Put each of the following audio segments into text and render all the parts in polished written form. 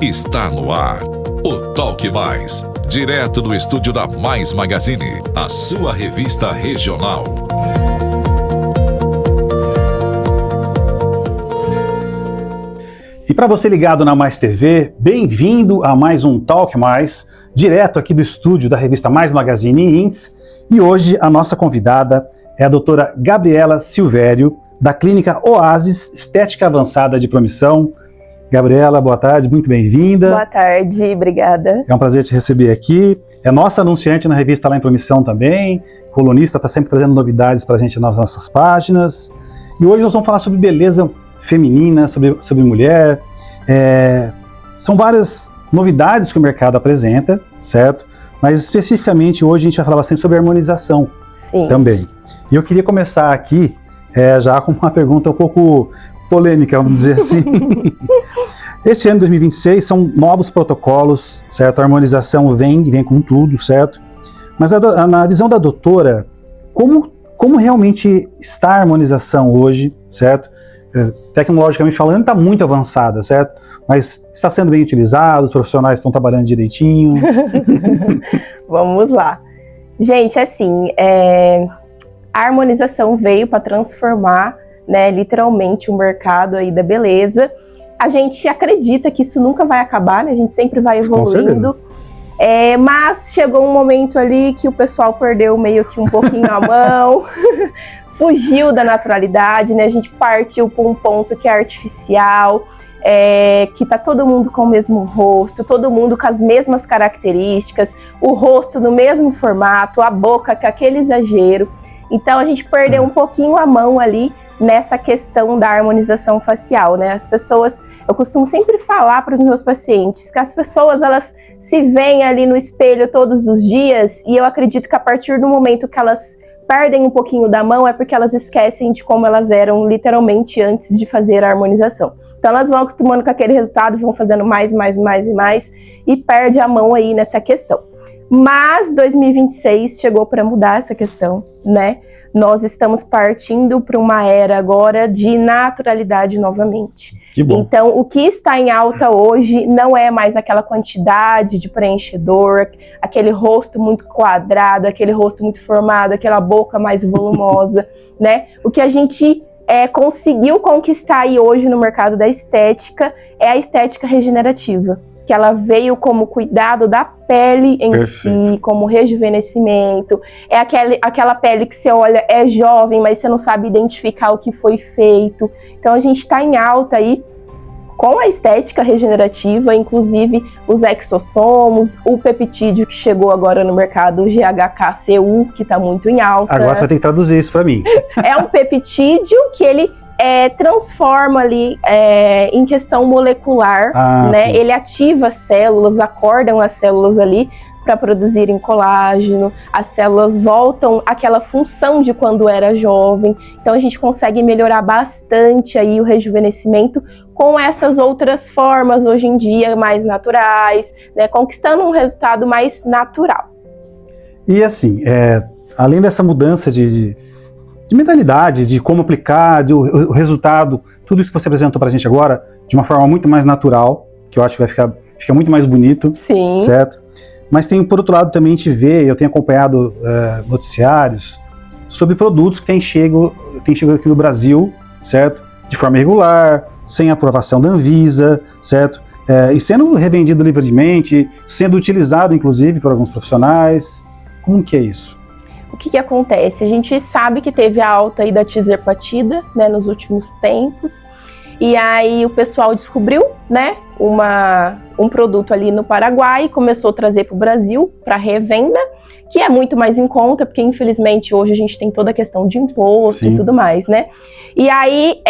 Está no ar o Talk Mais, direto do estúdio da Mais Magazine, a sua revista regional. E para você ligado na Mais TV, bem-vindo a mais um Talk Mais, direto aqui do estúdio da revista Mais Magazine INS. E hoje a nossa convidada é a doutora Gabriela Silvério, da Clínica Oasis Estética Avançada de Promissão. Gabriela, boa tarde, muito bem-vinda. Boa tarde, obrigada. É um prazer te receber aqui. É nossa anunciante na revista lá em Promissão também, colunista, está sempre trazendo novidades para a gente nas nossas páginas. E hoje nós vamos falar sobre beleza feminina, sobre mulher. São várias novidades que o mercado apresenta, certo? Mas especificamente hoje a gente vai falar bastante sobre harmonização. Sim. Também. E eu queria começar aqui já com uma pergunta um pouco polêmica, vamos dizer assim. Esse ano 2026 são novos protocolos, certo? A harmonização vem com tudo, certo? Mas na visão da doutora, como realmente está a harmonização hoje, certo? Tecnologicamente falando, está muito avançada, certo? Mas está sendo bem utilizado, os profissionais estão trabalhando direitinho. Vamos lá. Gente, assim, a harmonização veio para transformar, né, literalmente o mercado aí da beleza. A gente acredita que isso nunca vai acabar, né? A gente sempre vai evoluindo. Mas chegou um momento ali que o pessoal perdeu meio que um pouquinho a mão, fugiu da naturalidade, né? A gente partiu para um ponto que é artificial, que tá todo mundo com o mesmo rosto, todo mundo com as mesmas características, o rosto no mesmo formato, a boca com aquele exagero. Então a gente perdeu um pouquinho a mão ali nessa questão da harmonização facial, né? As pessoas, eu costumo sempre falar para os meus pacientes que as pessoas, elas se veem ali no espelho todos os dias, e eu acredito que a partir do momento que elas perdem um pouquinho da mão é porque elas esquecem de como elas eram literalmente antes de fazer a harmonização. Então elas vão acostumando com aquele resultado, vão fazendo mais e perde a mão aí nessa questão. Mas 2026 chegou para mudar essa questão, né? Nós estamos partindo para uma era agora de naturalidade novamente. Que bom. Então, o que está em alta hoje não é mais aquela quantidade de preenchedor, aquele rosto muito quadrado, aquele rosto muito formado, aquela boca mais volumosa, né? O que a gente conseguiu conquistar aí hoje no mercado da estética é a estética regenerativa, que ela veio como cuidado da pele em Perfeito. si, como rejuvenescimento. É aquela pele que você olha, é jovem, mas você não sabe identificar o que foi feito. Então a gente está em alta aí com a estética regenerativa, inclusive os exossomos, o peptídeo que chegou agora no mercado, o GHK-Cu, que está muito em alta. Agora você vai ter que traduzir isso para mim. É um peptídeo que ele transforma ali em questão molecular, né? Sim. Ele ativa as células, acordam as células ali para produzirem colágeno, as células voltam àquela função de quando era jovem, então a gente consegue melhorar bastante aí o rejuvenescimento com essas outras formas hoje em dia mais naturais, né? Conquistando um resultado mais natural. E assim, além dessa mudança de mentalidade, de como aplicar, o resultado, tudo isso que você apresentou pra gente agora, de uma forma muito mais natural, que eu acho que vai ficar muito mais bonito. Sim. Certo? Mas por outro lado, também a gente vê, eu tenho acompanhado noticiários sobre produtos que têm chegado aqui no Brasil, certo? De forma irregular, sem aprovação da Anvisa, certo? E sendo revendido livremente, sendo utilizado, inclusive, por alguns profissionais. Como que é isso? O que acontece? A gente sabe que teve a alta aí da tizerpatida, né, nos últimos tempos, e aí o pessoal descobriu, né, um produto ali no Paraguai e começou a trazer para o Brasil para revenda, que é muito mais em conta, porque infelizmente hoje a gente tem toda a questão de imposto. Sim. E tudo mais, né? E aí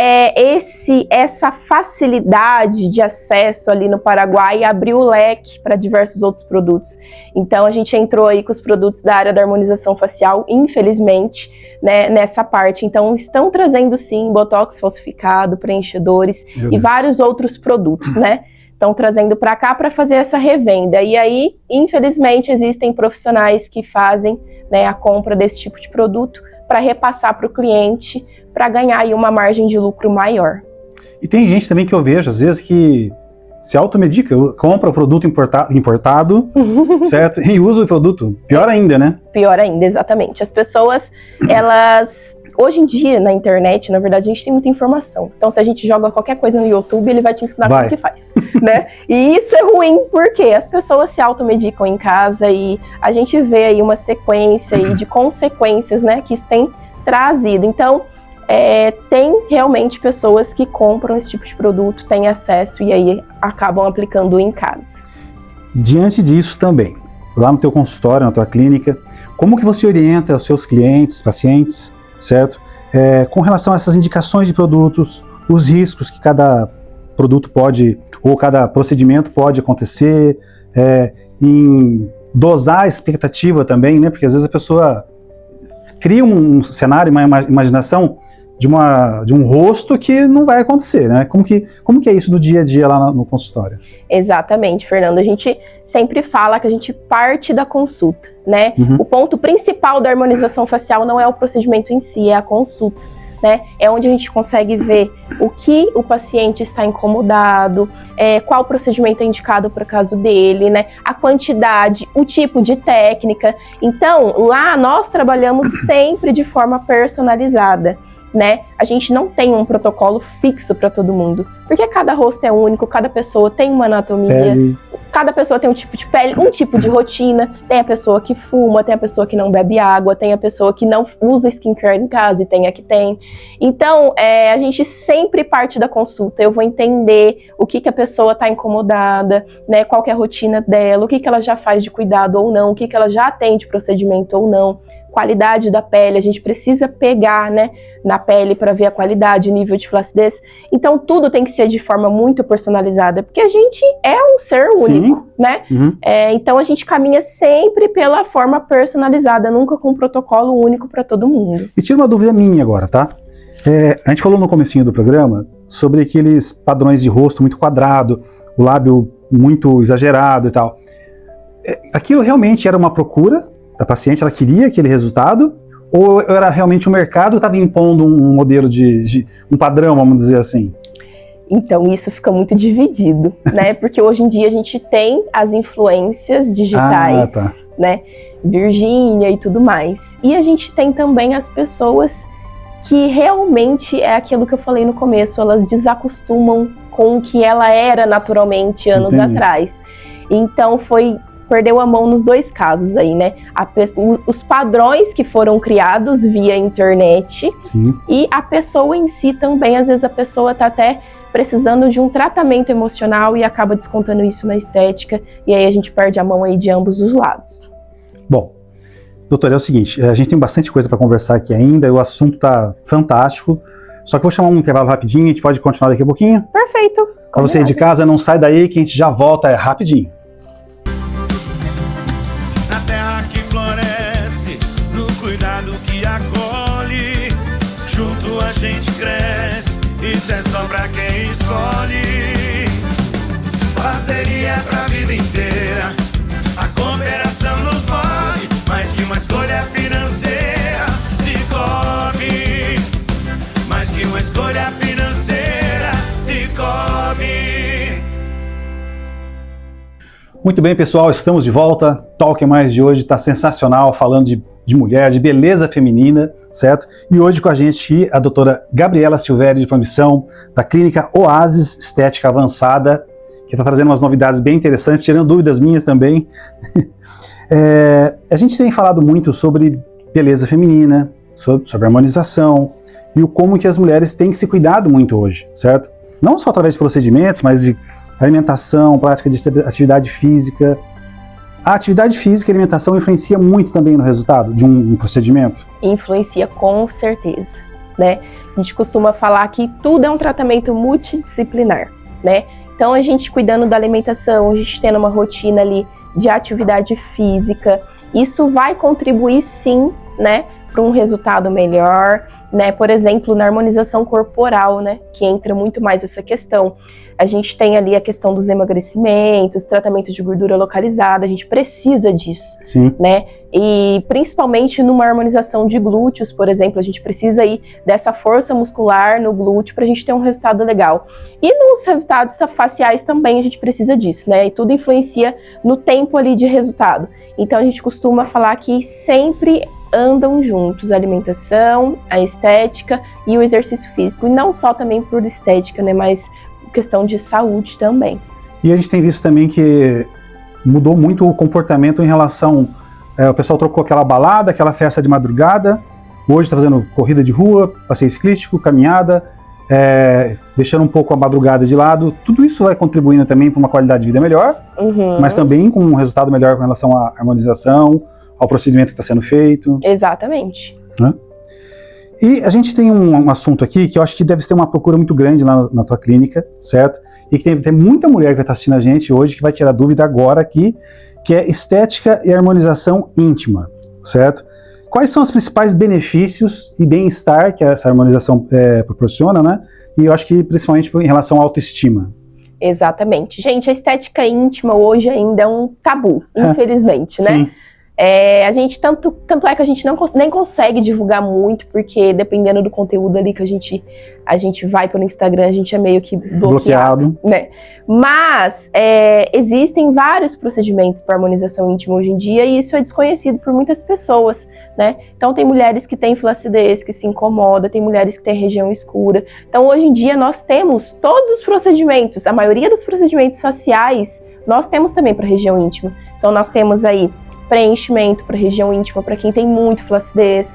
essa facilidade de acesso ali no Paraguai abriu o leque para diversos outros produtos. Então a gente entrou aí com os produtos da área da harmonização facial, infelizmente, né, nessa parte. Então estão trazendo sim botox falsificado, preenchedores e vários outros produtos, né? Estão trazendo para cá para fazer essa revenda. E aí, infelizmente, existem profissionais que fazem, né, a compra desse tipo de produto para repassar para o cliente, para ganhar aí uma margem de lucro maior. E tem gente também que eu vejo, às vezes, que se automedica, compra o produto importado, certo? E usa o produto. Pior ainda, né? Pior ainda, exatamente. As pessoas, elas... Hoje em dia, na internet, na verdade, a gente tem muita informação. Então, se a gente joga qualquer coisa no YouTube, ele vai te ensinar como que faz, né? E isso é ruim, porque as pessoas se automedicam em casa e a gente vê aí uma sequência aí de consequências, né, que isso tem trazido. Então, tem realmente pessoas que compram esse tipo de produto, têm acesso e aí acabam aplicando em casa. Diante disso também, lá no teu consultório, na tua clínica, como que você orienta os seus clientes, pacientes, certo? Com relação a essas indicações de produtos, os riscos que cada produto pode, ou cada procedimento pode acontecer, em dosar a expectativa também, né? Porque às vezes a pessoa cria um cenário, uma imaginação de um rosto que não vai acontecer, né? Como que é isso do dia a dia lá no consultório? Exatamente, Fernando. A gente sempre fala que a gente parte da consulta, né? O ponto principal da harmonização facial não é o procedimento em si, é a consulta, né? É onde a gente consegue ver o que o paciente está incomodado, qual procedimento é indicado para o caso dele, né? A quantidade, o tipo de técnica. Então, lá nós trabalhamos sempre de forma personalizada, né? A gente não tem um protocolo fixo para todo mundo, porque cada rosto é único, cada pessoa tem uma anatomia, cada pessoa tem um tipo de pele, um tipo de rotina. Tem a pessoa que fuma, tem a pessoa que não bebe água, tem a pessoa que não usa skincare em casa e tem a que tem. Então, a gente sempre parte da consulta. Eu vou entender o que a pessoa está incomodada, né? Qual que é a rotina dela, o que ela já faz de cuidado ou não, o que ela já tem de procedimento ou não. Qualidade da pele, a gente precisa pegar, né, na pele para ver a qualidade, o nível de flacidez. Então tudo tem que ser de forma muito personalizada, porque a gente é um ser único, né? Então a gente caminha sempre pela forma personalizada, nunca com um protocolo único para todo mundo. E tira uma dúvida minha agora, tá? A gente falou no comecinho do programa sobre aqueles padrões de rosto muito quadrado, o lábio muito exagerado e tal. Aquilo realmente era uma procura da paciente, ela queria aquele resultado, ou era realmente o mercado estava impondo um modelo um padrão, vamos dizer assim? Então isso fica muito dividido, né? Porque hoje em dia a gente tem as influências digitais, né? Virgínia e tudo mais. E a gente tem também as pessoas que realmente é aquilo que eu falei no começo, elas desacostumam com o que ela era naturalmente anos atrás. Então perdeu a mão nos dois casos aí, né? Os padrões que foram criados via internet. E a pessoa em si também, às vezes a pessoa tá até precisando de um tratamento emocional e acaba descontando isso na estética, e aí a gente perde a mão aí de ambos os lados. Bom, doutora, é o seguinte, a gente tem bastante coisa para conversar aqui ainda, o assunto tá fantástico, só que vou chamar um intervalo rapidinho, a gente pode continuar daqui a pouquinho? Perfeito. Para você de casa, não sai daí que a gente já volta rapidinho. A gente cresce, isso é só pra quem escolhe. Parceria pra vida inteira, a cooperação nos move, mais que uma escolha financeira. Cicobi, mais que uma escolha financeira. Cicobi. Muito bem, pessoal, estamos de volta. Talk Mais de hoje está sensacional, falando de mulher, de beleza feminina, certo? E hoje com a gente a doutora Gabriela Silvério de Promissão, da clínica Oasis Estética Avançada, que está trazendo umas novidades bem interessantes, tirando dúvidas minhas também. A gente tem falado muito sobre beleza feminina, sobre harmonização, e o como que as mulheres têm se cuidado muito hoje, certo? Não só através de procedimentos, mas de alimentação, prática de atividade física. A atividade física e a alimentação influencia muito também no resultado de um procedimento? Influencia com certeza, né? A gente costuma falar que tudo é um tratamento multidisciplinar, né? Então a gente cuidando da alimentação, a gente tendo uma rotina ali de atividade física, isso vai contribuir sim, né, para um resultado melhor, né? Por exemplo, na harmonização corporal, né? Que entra muito mais essa questão. A gente tem ali a questão dos emagrecimentos, tratamento de gordura localizada, a gente precisa disso, Sim. né? E principalmente numa harmonização de glúteos, por exemplo, a gente precisa aí dessa força muscular no glúteo para a gente ter um resultado legal. E nos resultados faciais também a gente precisa disso, né? E tudo influencia no tempo ali de resultado. Então a gente costuma falar que sempre andam juntos, a alimentação, a estética e o exercício físico. E não só também por estética, né? Mas questão de saúde também. E a gente tem visto também que mudou muito o comportamento em relação... o pessoal trocou aquela balada, aquela festa de madrugada, hoje está fazendo corrida de rua, passeio ciclístico, caminhada, deixando um pouco a madrugada de lado. Tudo isso vai contribuindo também para uma qualidade de vida melhor, mas também com um resultado melhor com relação à harmonização, ao procedimento que está sendo feito. Exatamente. Né? E a gente tem um assunto aqui que eu acho que deve ter uma procura muito grande lá na tua clínica, certo? E que tem muita mulher que vai estar assistindo a gente hoje que vai tirar dúvida agora aqui, que é estética e harmonização íntima, certo? Quais são os principais benefícios e bem-estar que essa harmonização proporciona, né? E eu acho que principalmente em relação à autoestima. Exatamente. Gente, a estética íntima hoje ainda é um tabu, infelizmente, né? Sim. A gente, tanto é que a gente nem consegue divulgar muito, porque dependendo do conteúdo ali que a gente vai pelo Instagram, a gente é meio que bloqueado. Né? Mas existem vários procedimentos para harmonização íntima hoje em dia, e isso é desconhecido por muitas pessoas, né? Então tem mulheres que têm flacidez, que se incomoda, tem mulheres que têm região escura. Então hoje em dia nós temos todos os procedimentos, a maioria dos procedimentos faciais, nós temos também para região íntima. Então nós temos aí preenchimento para região íntima, para quem tem muito flacidez.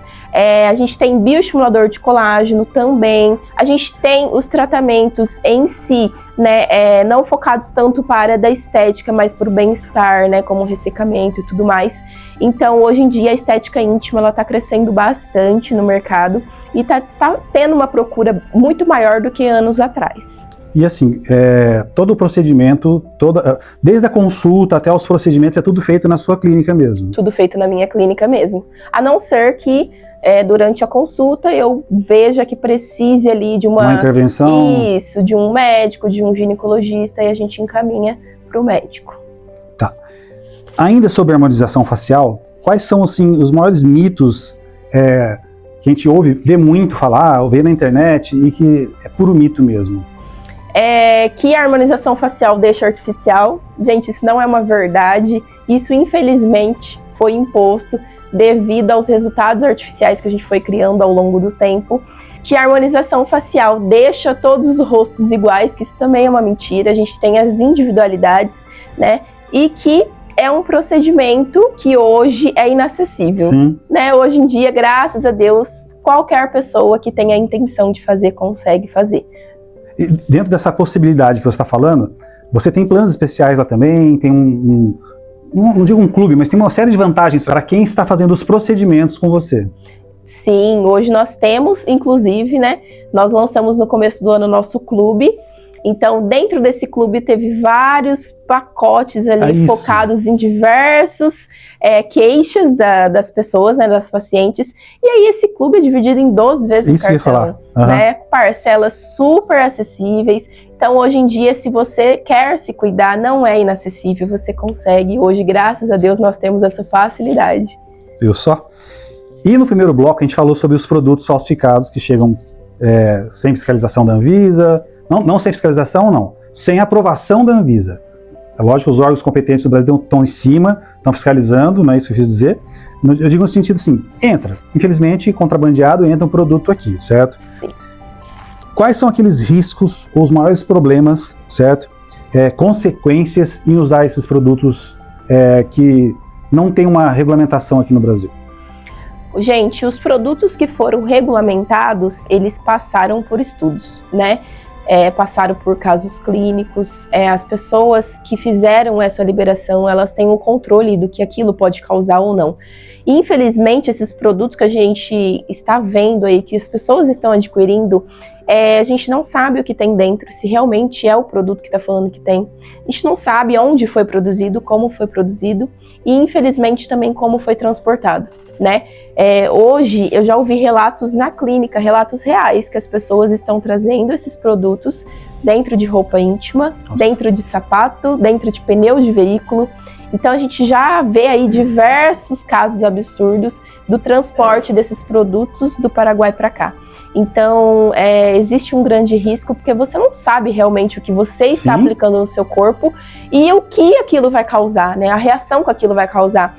A gente tem bioestimulador de colágeno também. A gente tem os tratamentos em si, né, não focados tanto para a área da estética, mas para o bem-estar, né, como ressecamento e tudo mais. Então, hoje em dia, a estética íntima ela está crescendo bastante no mercado e está tendo uma procura muito maior do que anos atrás. E assim, todo o procedimento, desde a consulta até os procedimentos, é tudo feito na sua clínica mesmo? Tudo feito na minha clínica mesmo. A não ser que durante a consulta eu veja que precise ali de uma intervenção? Isso, de um médico, de um ginecologista, e a gente encaminha para o médico. Tá. Ainda sobre a harmonização facial, quais são assim, os maiores mitos que a gente vê muito falar, vê na internet e que é puro mito mesmo? Que a harmonização facial deixa artificial. Gente, isso não é uma verdade. Isso, infelizmente, foi imposto devido aos resultados artificiais que a gente foi criando ao longo do tempo. Que a harmonização facial deixa todos os rostos iguais, que isso também é uma mentira. A gente tem as individualidades, né? E que é um procedimento que hoje é inacessível. Sim. Né? Hoje em dia, graças a Deus, qualquer pessoa que tenha a intenção de fazer, consegue fazer. E dentro dessa possibilidade que você está falando, você tem planos especiais lá também, tem não digo um clube, mas tem uma série de vantagens para quem está fazendo os procedimentos com você. Sim, hoje nós temos, inclusive, né, nós lançamos no começo do ano o nosso clube. Então, dentro desse clube teve vários pacotes ali focados em diversos queixas das pessoas, né, das pacientes. E aí esse clube é dividido em 12 vezes o cartão, né, parcelas super acessíveis. Então, hoje em dia, se você quer se cuidar, não é inacessível, você consegue. Hoje, graças a Deus, nós temos essa facilidade. Viu só? E no primeiro bloco a gente falou sobre os produtos falsificados que chegam sem fiscalização da Anvisa, não sem fiscalização, não, sem aprovação da Anvisa. É lógico que os órgãos competentes do Brasil estão em cima, estão fiscalizando, não é isso que eu quis dizer. Eu digo no sentido assim, infelizmente, contrabandeado, entra um produto aqui, certo? Sim. Quais são aqueles riscos ou os maiores problemas, certo? Consequências em usar esses produtos que não tem uma regulamentação aqui no Brasil? Gente, os produtos que foram regulamentados, eles passaram por estudos, né? Passaram por casos clínicos, as pessoas que fizeram essa liberação, elas têm o controle do que aquilo pode causar ou não. Infelizmente, esses produtos que a gente está vendo aí, que as pessoas estão adquirindo, a gente não sabe o que tem dentro, se realmente é o produto que está falando que tem. A gente não sabe onde foi produzido, como foi produzido e, infelizmente, também como foi transportado, né? Hoje eu já ouvi relatos na clínica, relatos reais, que as pessoas estão trazendo esses produtos dentro de roupa íntima, dentro de sapato, dentro de pneu de veículo. Então a gente já vê aí diversos casos absurdos do transporte desses produtos do Paraguai para cá. Então existe um grande risco, porque você não sabe realmente o que você está aplicando no seu corpo e o que aquilo vai causar, né? A reação que aquilo vai causar.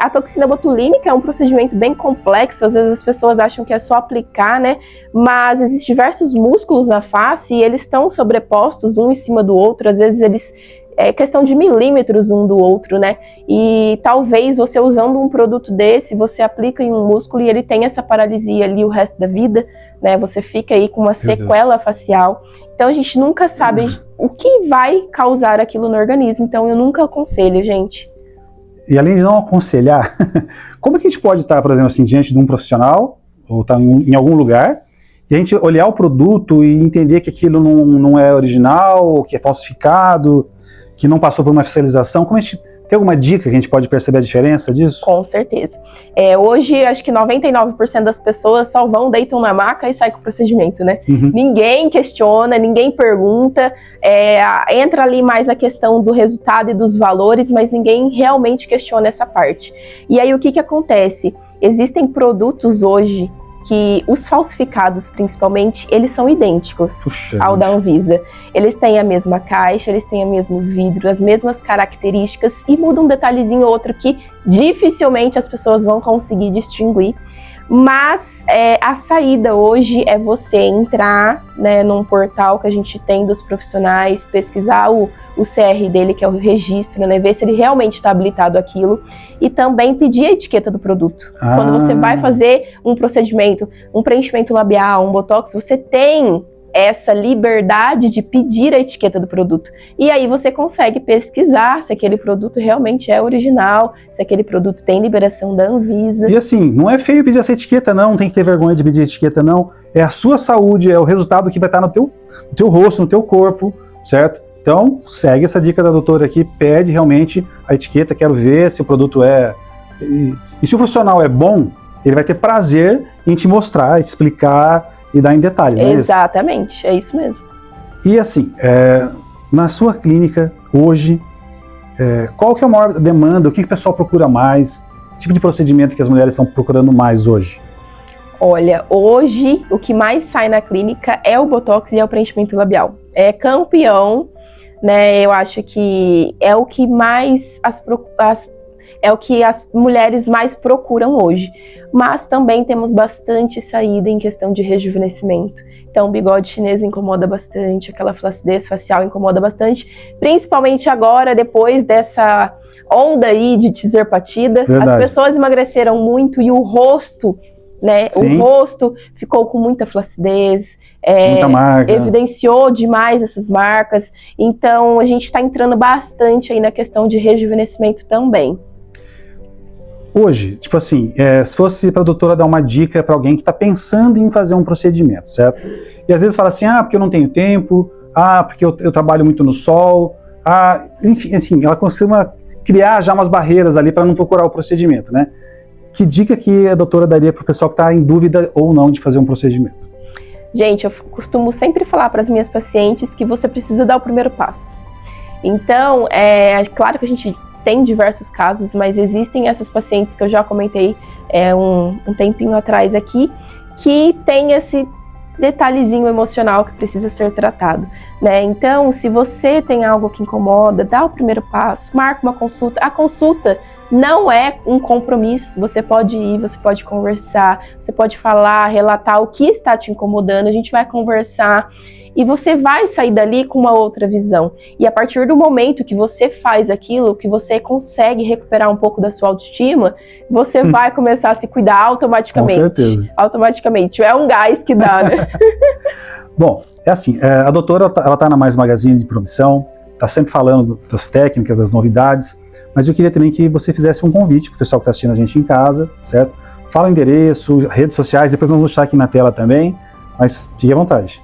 A toxina botulínica é um procedimento bem complexo, às vezes as pessoas acham que é só aplicar, né? Mas existem diversos músculos na face e eles estão sobrepostos um em cima do outro, às vezes eles é questão de milímetros um do outro, né? E talvez você usando um produto desse, você aplica em um músculo e ele tem essa paralisia ali o resto da vida, né? Você fica aí com uma sequela facial. Então a gente nunca sabe o que vai causar aquilo no organismo, então eu nunca aconselho, gente. E além de não aconselhar, como é que a gente pode estar, por exemplo, assim, diante de um profissional, ou estar em algum lugar, e a gente olhar o produto e entender que aquilo não é original, que é falsificado, que não passou por uma fiscalização? Como a gente tem alguma dica que a gente pode perceber a diferença disso? Com certeza. Hoje, acho que 99% das pessoas só vão, deitam na maca e saem com o procedimento, né? Ninguém questiona, ninguém pergunta, entra ali mais a questão do resultado e dos valores, mas ninguém realmente questiona essa parte. E aí, o que acontece? Existem produtos hoje que os falsificados, principalmente, eles são idênticos ao da Anvisa. Eles têm a mesma caixa, eles têm o mesmo vidro, as mesmas características e muda um detalhezinho ou outro que dificilmente as pessoas vão conseguir distinguir. Mas a saída hoje é você entrar, né, num portal que a gente tem dos profissionais, pesquisar o CR dele, que é o registro, né, ver se ele realmente está habilitado àquilo, e também pedir a etiqueta do produto. Quando você vai fazer um procedimento, um preenchimento labial, um botox, você tem essa liberdade de pedir a etiqueta do produto. E aí você consegue pesquisar se aquele produto realmente é original, se aquele produto tem liberação da Anvisa. E assim, não é feio pedir essa etiqueta, não tem que ter vergonha de pedir etiqueta, não. É a sua saúde, é o resultado que vai estar no teu rosto, no teu corpo, certo? Então, segue essa dica da doutora aqui, pede realmente a etiqueta, quero ver se o produto é... E se o profissional é bom, ele vai ter prazer em te mostrar, te explicar e dar em detalhes, não é isso? Exatamente, é isso mesmo. E assim, na sua clínica, hoje, qual que é a maior demanda, o que o pessoal procura mais? Que tipo de procedimento que as mulheres estão procurando mais hoje? Olha, hoje o que mais sai na clínica é o botox e é o preenchimento labial. É campeão, né? Eu acho que é o que mais é o que as mulheres mais procuram hoje. Mas também temos bastante saída em questão de rejuvenescimento. Então o bigode chinês incomoda bastante, aquela flacidez facial incomoda bastante, principalmente agora, depois dessa onda aí de teaser patida. As pessoas emagreceram muito e o rosto, né? Sim. O rosto ficou com muita flacidez, muita marca, evidenciou demais essas marcas. Então a gente está entrando bastante aí na questão de rejuvenescimento também. Hoje, tipo assim, se fosse para a doutora dar uma dica para alguém que está pensando em fazer um procedimento, certo? E às vezes fala assim, porque eu não tenho tempo, porque eu trabalho muito no sol, enfim, assim, ela costuma criar já umas barreiras ali para não procurar o procedimento, né? Que dica que a doutora daria para o pessoal que está em dúvida ou não de fazer um procedimento? Gente, eu costumo sempre falar para as minhas pacientes que você precisa dar o primeiro passo. Então, claro que a gente tem diversos casos, mas existem essas pacientes que eu já comentei um tempinho atrás aqui, que tem esse detalhezinho emocional que precisa ser tratado, né? Então, se você tem algo que incomoda, dá o primeiro passo, marca uma consulta. A consulta não é um compromisso, você pode ir, você pode conversar, você pode falar, relatar o que está te incomodando, a gente vai conversar e você vai sair dali com uma outra visão. E a partir do momento que você faz aquilo, que você consegue recuperar um pouco da sua autoestima, você vai começar a se cuidar automaticamente. Com certeza. Automaticamente. É um gás que dá, né? Bom, é assim, a doutora, ela tá na Mais Magazine de Promissão, tá sempre falando das técnicas, das novidades, mas eu queria também que você fizesse um convite pro pessoal que tá assistindo a gente em casa, certo? Fala o endereço, redes sociais, depois vamos deixar aqui na tela também, mas fique à vontade.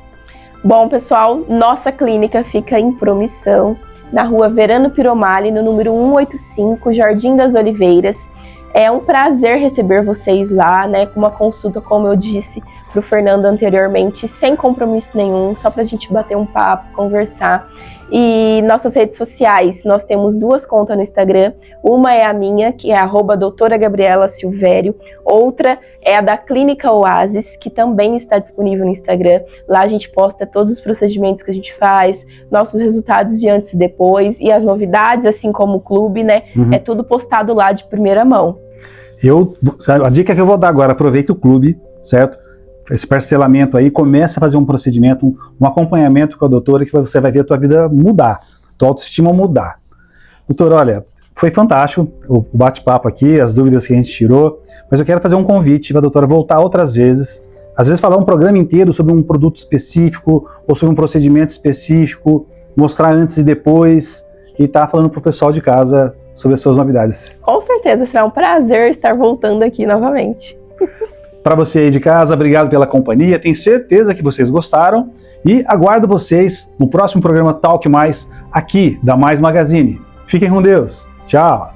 Bom, pessoal, nossa clínica fica em Promissão, na rua Verano Piromali, no número 185, Jardim das Oliveiras. É um prazer receber vocês lá, né, com uma consulta, como eu disse pro Fernando anteriormente, sem compromisso nenhum, só pra gente bater um papo, conversar. E nossas redes sociais, nós temos 2 contas no Instagram, uma é a minha, que é @doutora Gabriela Silvério, outra é a da Clínica Oasis, que também está disponível no Instagram. Lá a gente posta todos os procedimentos que a gente faz, nossos resultados de antes e depois, e as novidades, assim como o clube, né, é tudo postado lá de primeira mão. A dica que eu vou dar agora, aproveita o clube, certo? Esse parcelamento aí, começa a fazer um procedimento, um acompanhamento com a doutora, que você vai ver a tua vida mudar, tua autoestima mudar. Doutora, olha, foi fantástico o bate-papo aqui, as dúvidas que a gente tirou, mas eu quero fazer um convite para a doutora voltar outras vezes, às vezes falar um programa inteiro sobre um produto específico, ou sobre um procedimento específico, mostrar antes e depois, e tá falando pro pessoal de casa sobre as suas novidades. Com certeza, será um prazer estar voltando aqui novamente. Para você aí de casa, obrigado pela companhia, tenho certeza que vocês gostaram e aguardo vocês no próximo programa Talk Mais, aqui da Mais Magazine. Fiquem com Deus, tchau!